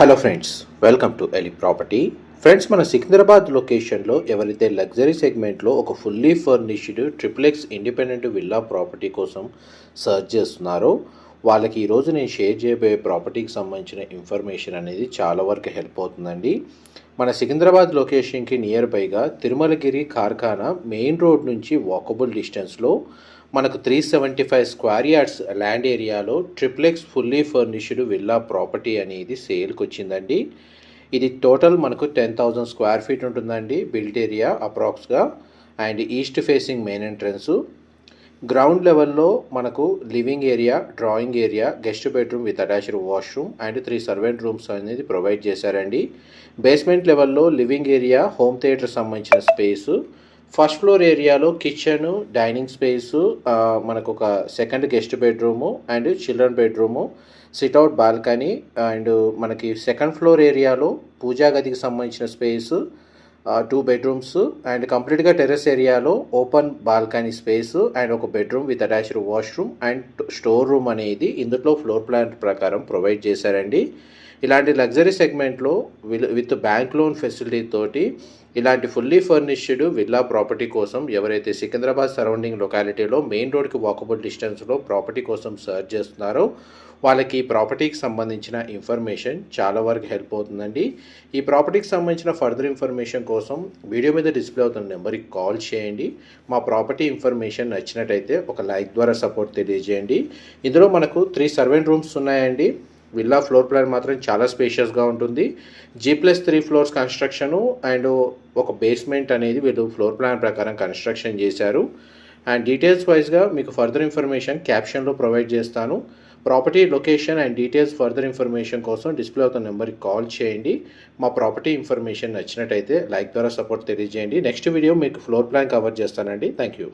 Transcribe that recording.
Hello friends, welcome to Eli property. Friends, మన సికింద్రాబాద్ లొకేషన్లో ఎవరైతే లగ్జరీ సెగ్మెంట్లో ఒక fully furnished triple independent villa property కోసం సర్చ్ చేస్తున్నారో వాళ్ళకి ఈరోజు నేను షేర్ చేయబోయే ప్రాపర్టీకి సంబంధించిన ఇన్ఫర్మేషన్ అనేది చాలా వరకు హెల్ప్ అవుతుందండి. మన సికింద్రాబాద్ లొకేషన్కి నియర్ బైగా తిరుమలగిరి కార్ఖానా మెయిన్ రోడ్ నుంచి వాకబుల్ డిస్టెన్స్లో మనకు 375 స్క్వేర్ యార్డ్స్ ల్యాండ్ ఏరియాలో triplex fully furnished villa property అనేది సేల్కి వచ్చిందండి. ఇది టోటల్ మనకు 10,000 స్క్వేర్ ఫీట్ ఉంటుందండి బిల్ట్ ఏరియా అప్రాక్స్గా. And east facing main entrance, ground లెవెల్లో మనకు living area, drawing area, guest bedroom with attached washroom and 3 servant rooms అనేది ప్రొవైడ్ చేశారండి. బేస్మెంట్ లెవెల్లో లివింగ్ ఏరియా, హోమ్ థియేటర్ సంబంధించిన స్పేసు, ఫస్ట్ ఫ్లోర్ ఏరియాలో kitchen, dining space, మనకు ఒక second guest bedroom and children bedroom, sit-out balcony and మనకి second floor ఏరియాలో పూజా గదికి సంబంధించిన స్పేసు, 2 బెడ్రూమ్స్ అండ్ కంప్లీట్గా టెర్రస్ ఏరియాలో ఓపెన్ బాల్కనీ స్పేసు అండ్ ఒక bedroom with attached washroom and store room అనేది ఇందులో ఫ్లోర్ ప్లాన్ ప్రకారం ప్రొవైడ్ చేశారండి. ఇలాంటి లగ్జరీ సెగ్మెంట్లో విత్ బ్యాంక్ లోన్ ఫెసిలిటీ తోటి ఇలాంటి ఫుల్లీ ఫర్నిష్డ్ విల్లా ప్రాపర్టీ కోసం ఎవరైతే సికింద్రాబాద్ సరౌండింగ్ లొకాలిటీలో మెయిన్ రోడ్కి వాకబుల్ డిస్టెన్స్లో ప్రాపర్టీ కోసం సర్చ్ చేస్తున్నారో వాళ్ళకి ఈ ప్రాపర్టీకి సంబంధించిన ఇన్ఫర్మేషన్ చాలా వరకు హెల్ప్ అవుతుందండి. ఈ ప్రాపర్టీకి సంబంధించిన ఫర్దర్ ఇన్ఫర్మేషన్ కోసం వీడియో మీద డిస్ప్లే అవుతున్న నెంబర్కి కాల్ చేయండి. మా ప్రాపర్టీ ఇన్ఫర్మేషన్ నచ్చినట్టయితే ఒక లైక్ ద్వారా సపోర్ట్ తెలియజేయండి. ఇందులో మనకు 3 సర్వెంట్ రూమ్స్ ఉన్నాయండి. విల్లా ఫ్లోర్ ప్లాన్ మాత్రం చాలా స్పేషియస్గా ఉంటుంది. G+3 ఫ్లోర్స్ కన్స్ట్రక్షను అండ్ ఒక బేస్మెంట్ అనేది వీళ్ళు ఫ్లోర్ ప్లాన్ ప్రకారం కన్స్ట్రక్షన్ చేశారు. అండ్ డీటెయిల్స్ వైజ్గా మీకు ఫర్దర్ ఇన్ఫర్మేషన్ క్యాప్షన్లో ప్రొవైడ్ చేస్తాను. Property location and details further information కోసం డిస్ప్లే అవుతున్న నెంబర్కి కాల్ చేయండి. మా ప్రాపర్టీ ఇన్ఫర్మేషన్ నచ్చినట్టయితే లైక్ ద్వారా సపోర్ట్ తెలియజేయండి. నెక్స్ట్ వీడియో మీకు ఫ్లోర్ ప్లాన్ కవర్ చేస్తానండి. Thank you.